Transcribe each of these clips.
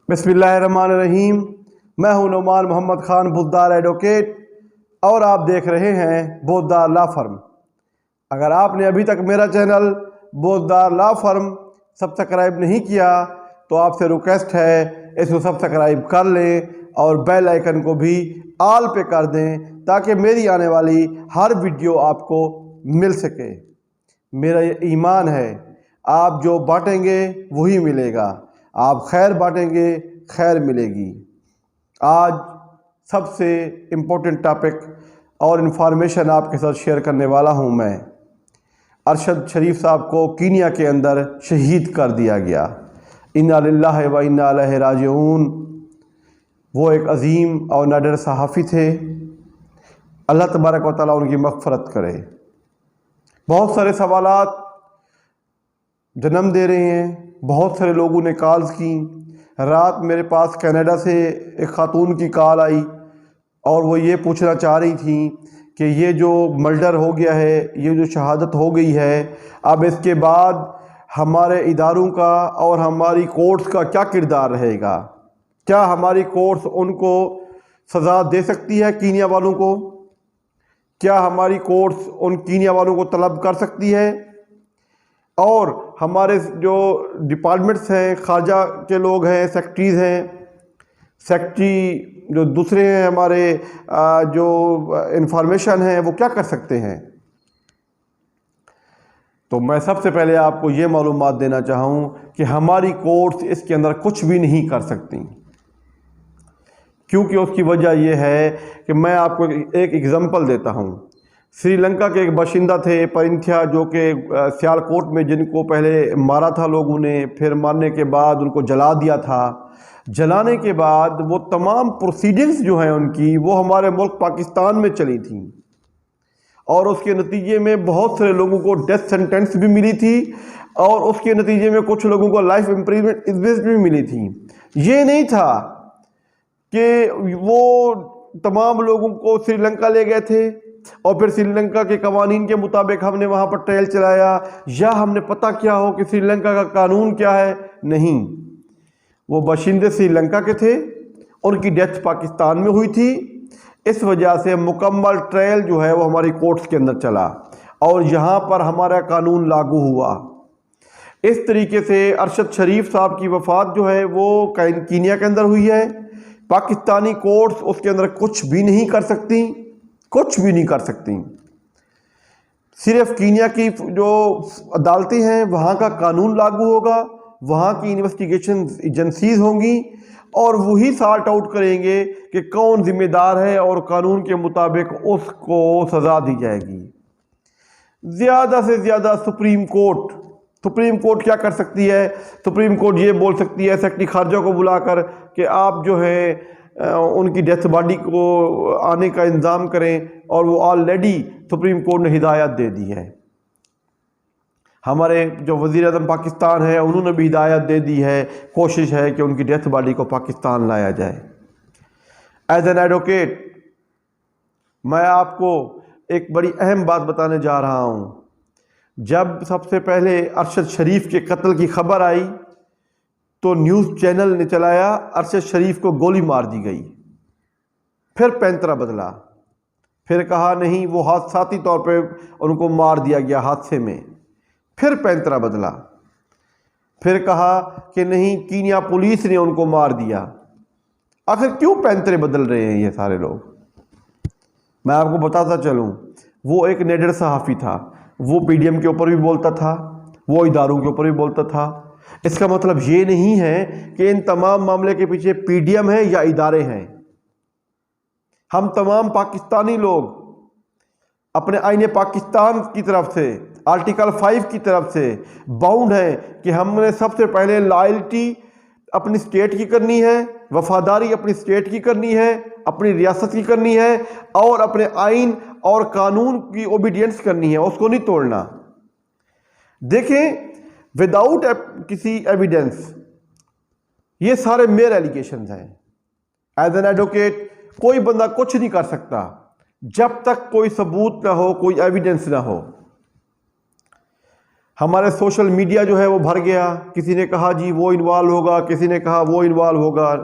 بسم اللہ الرحمن الرحیم۔ میں ہوں نعمان محمد خان بودار ایڈوکیٹ اور آپ دیکھ رہے ہیں بودار لا فرم۔ اگر آپ نے ابھی تک میرا چینل بودار لا فرم سبسکرائب نہیں کیا تو آپ سے ریکویسٹ ہے اس کو سبسکرائب کر لیں اور بیل آئیکن کو بھی آل پہ کر دیں تاکہ میری آنے والی ہر ویڈیو آپ کو مل سکے۔ میرا یہ ایمان ہے آپ جو بانٹیں گے وہی ملے گا، آپ خیر بانٹیں گے خیر ملے گی۔ آج سب سے امپورٹنٹ ٹاپک اور انفارمیشن آپ کے ساتھ شیئر کرنے والا ہوں میں۔ ارشد شریف صاحب کو کینیا کے اندر شہید کر دیا گیا۔ انا للہ و انا الیہ راجعون۔ وہ ایک عظیم اور نادر صحافی تھے، اللہ تبارک و تعالیٰ ان کی مغفرت کرے۔ بہت سارے سوالات جنم دے رہے ہیں، بہت سارے لوگوں نے کالز کی۔ رات میرے پاس کینیڈا سے ایک خاتون کی کال آئی اور وہ یہ پوچھنا چاہ رہی تھیں کہ یہ جو مرڈر ہو گیا ہے، یہ جو شہادت ہو گئی ہے، اب اس کے بعد ہمارے اداروں کا اور ہماری کورٹس کا کیا کردار رہے گا؟ کیا ہماری کورٹس ان کو سزا دے سکتی ہے کینیا والوں کو؟ کیا ہماری کورٹس ان کینیا والوں کو طلب کر سکتی ہے؟ اور ہمارے جو ڈپارٹمنٹس ہیں، خارجہ کے لوگ ہیں، سیکرٹریز ہیں، سیکرٹری جو دوسرے ہیں، ہمارے جو انفارمیشن ہیں، وہ کیا کر سکتے ہیں؟ تو میں سب سے پہلے آپ کو یہ معلومات دینا چاہوں کہ ہماری کورٹس اس کے اندر کچھ بھی نہیں کر سکتی، کیونکہ اس کی وجہ یہ ہے کہ میں آپ کو ایک ایگزامپل دیتا ہوں۔ سری لنکا کے ایک باشندہ تھے پرنتھیا، جو کہ سیالکوٹ میں جن کو پہلے مارا تھا لوگوں نے، پھر مارنے کے بعد ان کو جلا دیا تھا۔ جلانے کے بعد وہ تمام پروسیڈنگز جو ہیں ان کی، وہ ہمارے ملک پاکستان میں چلی تھیں اور اس کے نتیجے میں بہت سارے لوگوں کو ڈیتھ سینٹنس بھی ملی تھی اور اس کے نتیجے میں کچھ لوگوں کو لائف امپریزمنٹ بھی ملی تھی۔ یہ نہیں تھا کہ وہ تمام لوگوں کو سری لنکا لے گئے تھے اور پھر سری لنکا کے قوانین کے مطابق ہم نے وہاں پر ٹرائل چلایا، یا ہم نے پتہ کیا ہو کہ سری لنکا کا قانون کیا ہے۔ نہیں، وہ باشندے سری لنکا کے تھے، ان کی ڈیتھ پاکستان میں ہوئی تھی، اس وجہ سے مکمل ٹرائل جو ہے وہ ہماری کورٹس کے اندر چلا اور یہاں پر ہمارا قانون لاگو ہوا۔ اس طریقے سے ارشد شریف صاحب کی وفات جو ہے وہ کینیا کے اندر ہوئی ہے۔ پاکستانی کورٹس اس کے اندر کچھ بھی نہیں کر سکتی، کچھ بھی نہیں کر سکتی۔ صرف کینیا کی جو عدالتیں ہیں وہاں کا قانون لاگو ہوگا، وہاں کی انویسٹیگیشن ایجنسیز ہوں گی اور وہی سارٹ آؤٹ کریں گے کہ کون ذمہ دار ہے اور قانون کے مطابق اس کو سزا دی جائے گی۔ زیادہ سے زیادہ سپریم کورٹ کیا کر سکتی ہے؟ سپریم کورٹ یہ بول سکتی ہے سیکرٹری خارجہ کو بلا کر کہ آپ جو ہے ان کی ڈیتھ باڈی کو آنے کا انتظام کریں، اور وہ آلریڈی سپریم کورٹ نے ہدایت دے دی ہے۔ ہمارے جو وزیر اعظم پاکستان ہے انہوں نے بھی ہدایت دے دی ہے، کوشش ہے کہ ان کی ڈیتھ باڈی کو پاکستان لایا جائے۔ ایز این ایڈوکیٹ میں آپ کو ایک بڑی اہم بات بتانے جا رہا ہوں۔ جب سب سے پہلے ارشد شریف کے قتل کی خبر آئی تو نیوز چینل نے چلایا ارشد شریف کو گولی مار دی گئی، پھر پینترا بدلا، پھر کہا نہیں وہ حادثاتی طور پہ ان کو مار دیا گیا حادثے میں، پھر پینترا بدلا، پھر کہا کہ نہیں کینیا پولیس نے ان کو مار دیا۔ آخر کیوں پینترے بدل رہے ہیں یہ سارے لوگ؟ میں آپ کو بتاتا چلوں، وہ ایک نیڈر صحافی تھا، وہ پی ڈی ایم کے اوپر بھی بولتا تھا، وہ اداروں کے اوپر بھی بولتا تھا۔ اس کا مطلب یہ نہیں ہے کہ ان تمام معاملے کے پیچھے پی ڈی ایم ہے یا ادارے ہیں۔ ہم تمام پاکستانی لوگ اپنے آئین پاکستان کی طرف سے، آرٹیکل 5 کی طرف سے باؤنڈ ہیں کہ ہم نے سب سے پہلے لائلٹی اپنی اسٹیٹ کی کرنی ہے، وفاداری اپنی اسٹیٹ کی کرنی ہے، اپنی ریاست کی کرنی ہے، اور اپنے آئین اور قانون کی اوبیڈینس کرنی ہے، اس کو نہیں توڑنا۔ دیکھیں، وداؤٹ کسی ایویڈنس یہ سارے میئر ایلیگیشنز ہیں۔ ایز این ایڈوکیٹ کوئی بندہ کچھ نہیں کر سکتا جب تک کوئی ثبوت نہ ہو، کوئی ایویڈنس نہ ہو۔ ہمارے سوشل میڈیا جو ہے وہ بھر گیا، کسی نے کہا جی وہ انوالو ہوگا، کسی نے کہا وہ انوالو ہوگا۔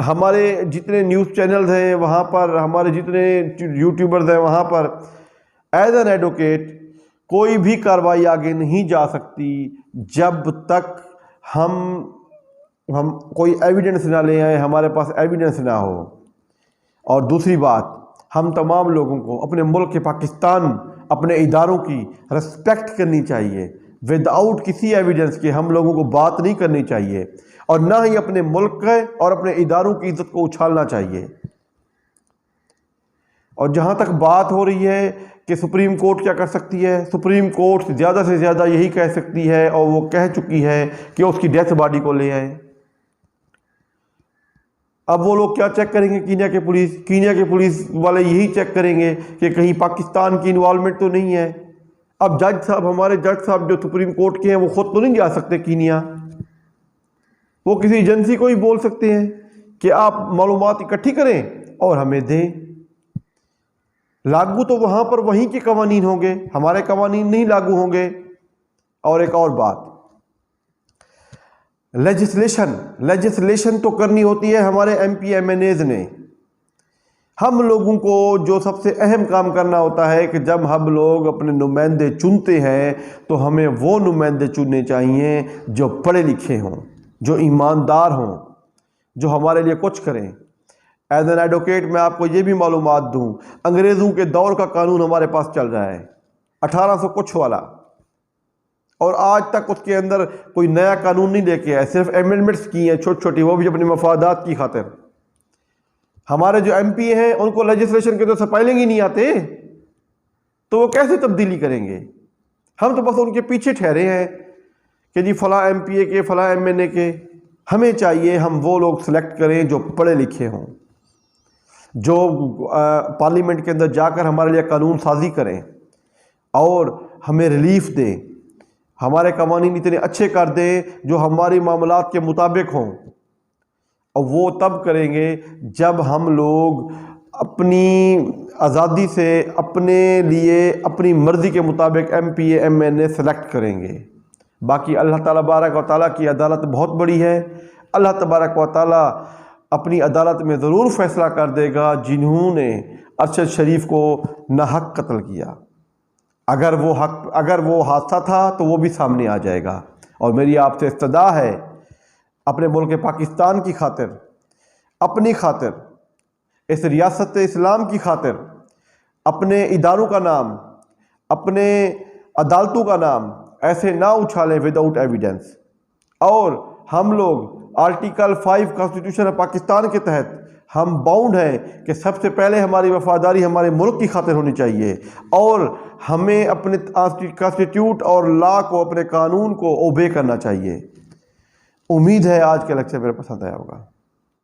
ہمارے جتنے نیوز چینلز ہیں وہاں پر، ہمارے جتنے یوٹیوبرز ہیں وہاں پر، ایز این ایڈوکیٹ کوئی بھی کارروائی آگے نہیں جا سکتی جب تک ہم کوئی ایویڈنس نہ لے آئیں، ہمارے پاس ایویڈنس نہ ہو۔ اور دوسری بات، ہم تمام لوگوں کو اپنے ملک پاکستان، اپنے اداروں کی رسپیکٹ کرنی چاہیے۔ ود آؤٹ کسی ایویڈنس کے ہم لوگوں کو بات نہیں کرنی چاہیے، اور نہ ہی اپنے ملک کے اور اپنے اداروں کی عزت کو اچھالنا چاہیے۔ اور جہاں تک بات ہو رہی ہے کہ سپریم کورٹ کیا کر سکتی ہے، سپریم کورٹ زیادہ سے زیادہ یہی کہہ سکتی ہے، اور وہ کہہ چکی ہے کہ اس کی ڈیتھ باڈی کو لے آئے۔ اب وہ لوگ کیا چیک کریں گے؟ کینیا کے پولیس والے یہی چیک کریں گے کہ کہیں پاکستان کی انوالومنٹ تو نہیں ہے۔ اب جج صاحب، ہمارے جج صاحب جو سپریم کورٹ کے ہیں، وہ خود تو نہیں جا سکتے کینیا، وہ کسی ایجنسی کو ہی بول سکتے ہیں کہ آپ معلومات اکٹھی کریں اور ہمیں دیں۔ لاگو تو وہاں پر وہیں کے قوانین ہوں گے، ہمارے قوانین نہیں لاگو ہوں گے۔ اور ایک اور بات، لیجسلیشن تو کرنی ہوتی ہے ہمارے M P M N As نے۔ ہم لوگوں کو جو سب سے اہم کام کرنا ہوتا ہے کہ جب ہم لوگ اپنے نمائندے چنتے ہیں تو ہمیں وہ نمائندے چننے چاہیے جو پڑھے لکھے ہوں، جو ایماندار ہوں، جو ہمارے لیے کچھ کریں۔ ایز این ایڈوکیٹ میں آپ کو یہ بھی معلومات دوں، انگریزوں کے دور کا قانون ہمارے پاس چل رہا ہے، 1800 کچھ والا، اور آج تک اس کے اندر کوئی نیا قانون نہیں لے کے آئے، صرف ایمنڈمنٹس کی ہیں چھوٹی چھوٹی، وہ بھی اپنے مفادات کی خاطر۔ ہمارے جو ایم پی ہیں ان کو لیجسلیشن کے تو سپائلنگ ہی نہیں آتے، تو وہ کیسے تبدیلی کریں گے؟ ہم تو بس ان کے پیچھے ٹھہرے ہیں کہ جی فلاں ایم پی اے کے، فلاں ایم این اے کے۔ ہمیں چاہیے ہم وہ لوگ سلیکٹ کریں جو پڑھے لکھے ہوں، جو پارلیمنٹ کے اندر جا کر ہمارے لیے قانون سازی کریں اور ہمیں ریلیف دیں، ہمارے قوانین اتنے اچھے کر دیں جو ہماری معاملات کے مطابق ہوں۔ اور وہ تب کریں گے جب ہم لوگ اپنی آزادی سے اپنے لیے اپنی مرضی کے مطابق M P A M N A select کریں گے۔ باقی اللہ تعالیٰ تبارک و تعالیٰ کی عدالت بہت بڑی ہے، اللہ تبارک و تعالیٰ اپنی عدالت میں ضرور فیصلہ کر دے گا جنہوں نے ارشد شریف کو ناحق قتل کیا۔ اگر وہ حادثہ تھا تو وہ بھی سامنے آ جائے گا۔ اور میری آپ سے استدعا ہے، اپنے ملک پاکستان کی خاطر، اپنی خاطر، اس ریاست اسلام کی خاطر، اپنے اداروں کا نام، اپنے عدالتوں کا نام ایسے نہ اچھالیں وداؤٹ ایویڈنس۔ اور ہم لوگ آرٹیکل 5 کانسٹیٹیوشن پاکستان کے تحت ہم باؤنڈ ہیں کہ سب سے پہلے ہماری وفاداری ہمارے ملک کی خاطر ہونی چاہیے، اور ہمیں اپنے کانسٹیٹیوٹ اور لا کو، اپنے قانون کو اوبے کرنا چاہیے۔ امید ہے آج کا لیکچر میرے پسند آیا ہوگا۔